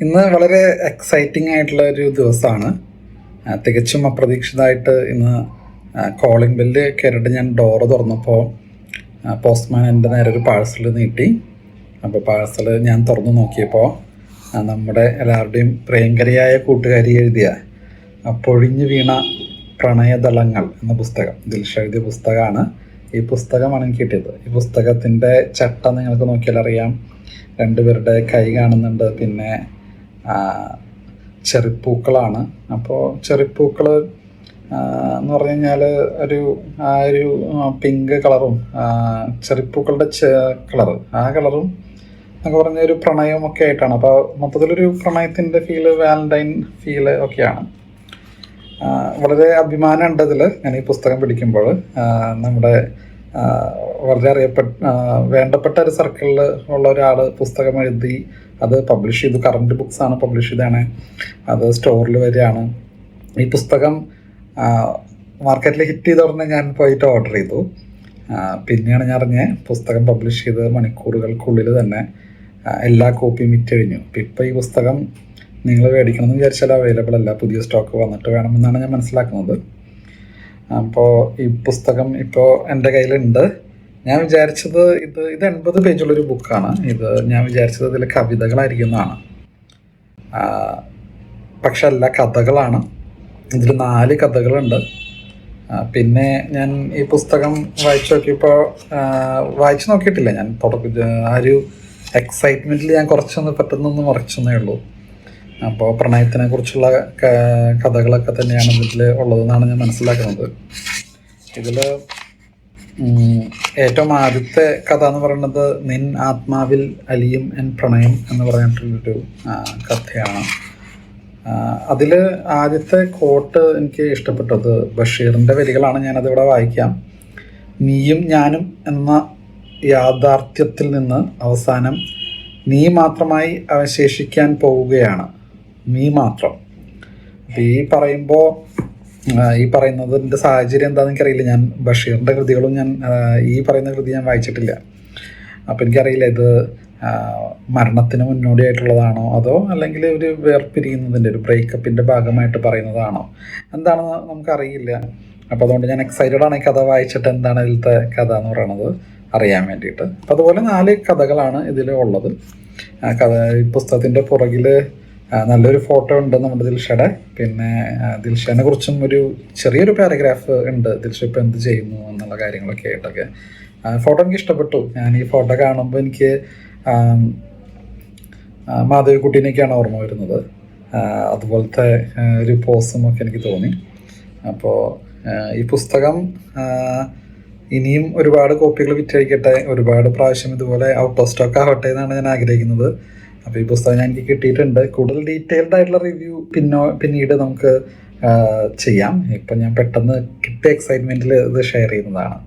ഇന്ന് വളരെ എക്സൈറ്റിംഗ് ആയിട്ടുള്ള ഒരു ദിവസമാണ്. തികച്ചും അപ്രതീക്ഷിതമായിട്ട് ഇന്ന് കോളിംഗ് ബെല്ല് കയറിയിട്ട് ഞാൻ ഡോറ് തുറന്നപ്പോൾ പോസ്റ്റ്മാൻ എൻ്റെ നേരെ ഒരു പാഴ്സൽ നീട്ടി. അപ്പോൾ പാഴ്സൽ ഞാൻ തുറന്നു നോക്കിയപ്പോൾ നമ്മുടെ എല്ലാവരുടെയും പ്രിയങ്കരിയായ കൂട്ടുകാരി എഴുതിയ പൊഴിഞ്ഞു വീണ പ്രണയദളങ്ങൾ എന്ന പുസ്തകം, ദിൽഷ എഴുതിയ പുസ്തകമാണ്. ഈ പുസ്തകമാണ് എനിക്ക് കിട്ടിയത്. ഈ പുസ്തകത്തിൻ്റെ ചട്ട നിങ്ങൾക്ക് നോക്കിയാൽ അറിയാം. രണ്ടുപേരുടെ കൈ കാണുന്നുണ്ട്, പിന്നെ ചെറിപ്പൂക്കളാണ്. അപ്പോൾ ചെറിപ്പൂക്കൾ എന്ന് പറഞ്ഞു കഴിഞ്ഞാൽ ഒരു പിങ്ക് കളറും ചെറിപ്പൂക്കളുടെ കളറ്, ആ കളറും എന്നൊക്കെ പറഞ്ഞ ഒരു പ്രണയമൊക്കെ ആയിട്ടാണ്. അപ്പോൾ മൊത്തത്തിലൊരു പ്രണയത്തിൻ്റെ ഫീല്, വാലന്റൈൻ ഫീല് ഒക്കെയാണ്. വളരെ അഭിമാനം ഉണ്ട് അതിൽ. ഞാൻ ഈ പുസ്തകം പിടിക്കുമ്പോൾ നമ്മുടെ വളരെ വേണ്ടപ്പെട്ട ഒരു സർക്കിളിൽ ഉള്ള ഒരാൾ പുസ്തകം എഴുതി അത് പബ്ലിഷ് ചെയ്തു. കറണ്ട് ബുക്സ് ആണ് പബ്ലിഷ് ചെയ്താണ്. അത് സ്റ്റോറിൽ വരികയാണ്. ഈ പുസ്തകം മാർക്കറ്റിൽ ഹിറ്റ് ചെയ്ത ഉടനെ ഞാൻ പോയിട്ട് ഓർഡർ ചെയ്തു. പിന്നെയാണ് ഞാൻ അറിഞ്ഞത് പുസ്തകം പബ്ലിഷ് ചെയ്ത് മണിക്കൂറുകൾക്കുള്ളിൽ തന്നെ എല്ലാ കോപ്പിയും വിറ്റ് കഴിഞ്ഞു. ഇപ്പോൾ ഈ പുസ്തകം നിങ്ങൾ മേടിക്കണമെന്ന് വിചാരിച്ചാൽ അവൈലബിൾ അല്ല, പുതിയ സ്റ്റോക്ക് വന്നിട്ട് വേണമെന്നാണ് ഞാൻ മനസ്സിലാക്കുന്നത്. അപ്പോൾ ഈ പുസ്തകം ഇപ്പോൾ എൻ്റെ കയ്യിലുണ്ട്. ഞാൻ വിചാരിച്ചത് ഇത് 80 പേജുള്ളൊരു ബുക്കാണ്. ഞാൻ വിചാരിച്ചത് ഇതിൽ കവിതകളായിരിക്കുന്നതാണ്. പക്ഷെ അല്ല, കഥകളാണ്. ഇതിൽ 4 കഥകളുണ്ട്. പിന്നെ ഞാൻ ഈ പുസ്തകം വായിച്ചു നോക്കിയിട്ടില്ല. ഞാൻ ആ ഒരു എക്സൈറ്റ്മെൻറ്റിൽ ഞാൻ പെട്ടെന്നൊന്ന് മറിച്ചെന്നേ ഉള്ളൂ. അപ്പോൾ പ്രണയത്തിനെ കുറിച്ചുള്ള കഥകളൊക്കെ തന്നെയാണ് ഇതിൽ ഉള്ളതെന്നാണ് ഞാൻ മനസ്സിലാക്കുന്നത്. ഇതിൽ ഏറ്റവും ആദ്യത്തെ കഥ എന്ന് പറയുന്നത് നിൻ ആത്മാവിൽ അലിയും എൻ പ്രണയം എന്ന് പറഞ്ഞിട്ടുള്ളൊരു കഥയാണ്. അതിൽ ആദ്യത്തെ കോട്ട് എനിക്ക് ഇഷ്ടപ്പെട്ടത് ബഷീറിൻ്റെ വരികളാണ്. ഞാനതിവിടെ വായിക്കാം. നീയും ഞാനും എന്ന യാഥാർത്ഥ്യത്തിൽ നിന്ന് അവസാനം നീ മാത്രമായി അവശേഷിക്കാൻ പോവുകയാണ്. നീ മാത്രം. ഈ പറയുന്നതിൻ്റെ സാഹചര്യം എന്താണെന്ന് എനിക്കറിയില്ല. ഞാൻ ബഷീറിൻ്റെ കൃതികളും ഈ പറയുന്ന കൃതി ഞാൻ വായിച്ചിട്ടില്ല. അപ്പോൾ എനിക്കറിയില്ല ഇത് മരണത്തിന് മുന്നോടിയായിട്ടുള്ളതാണോ അതോ അല്ലെങ്കിൽ ഒരു വേർപിരിയുന്നതിൻ്റെ ഒരു ബ്രേക്കപ്പിൻ്റെ ഭാഗമായിട്ട് പറയുന്നതാണോ എന്താണെന്ന് നമുക്കറിയില്ല. അപ്പോൾ അതുകൊണ്ട് ഞാൻ എക്സൈറ്റഡ് ആണ് ഈ കഥ വായിച്ചിട്ട് എന്താണ് ഇതിലത്തെ കഥ എന്ന് പറയുന്നത് അറിയാൻ വേണ്ടിയിട്ട്. അപ്പോൾ അതുപോലെ 4 കഥകളാണ് ഇതിൽ ഉള്ളത്. ഈ പുസ്തകത്തിൻ്റെ പുറകിൽ നല്ലൊരു ഫോട്ടോ ഉണ്ട് നമ്മുടെ ദിൽഷയുടെ. പിന്നെ ദിൽഷനെ കുറിച്ചും ഒരു ചെറിയൊരു പാരഗ്രാഫ് ഉണ്ട്. ദിൽഷ ഇപ്പോൾ എന്ത് ചെയ്യുന്നു എന്നുള്ള കാര്യങ്ങളൊക്കെ ആയിട്ടൊക്കെ. ഫോട്ടോ എനിക്ക് ഇഷ്ടപ്പെട്ടു. ഞാൻ ഈ ഫോട്ടോ കാണുമ്പോൾ എനിക്ക് മാധവിക്കുട്ടീനെയൊക്കെയാണ് ഓർമ്മ വരുന്നത്. അതുപോലത്തെ ഒരു പോസും ഒക്കെ എനിക്ക് തോന്നി. അപ്പോൾ ഈ പുസ്തകം ഇനിയും ഒരുപാട് കോപ്പികൾ വിറ്റഴിക്കട്ടെ, ഒരുപാട് പ്രാവശ്യം ഇതുപോലെ ഔട്ട് ഓഫ് സ്റ്റോക്ക് ആവട്ടെ എന്നാണ് ഞാൻ ആഗ്രഹിക്കുന്നത്. അപ്പോൾ ഈ പുസ്തകം എനിക്ക് കിട്ടിയിട്ടുണ്ട്. കൂടുതൽ ഡീറ്റെയിൽഡ് ആയിട്ടുള്ള റിവ്യൂ പിന്നീട് നമുക്ക് ചെയ്യാം. ഇപ്പം ഞാൻ പെട്ടെന്ന് കിട്ടിയ എക്സൈറ്റ്മെൻറ്റിൽ ഇത് ഷെയർ ചെയ്യുന്നതാണ്.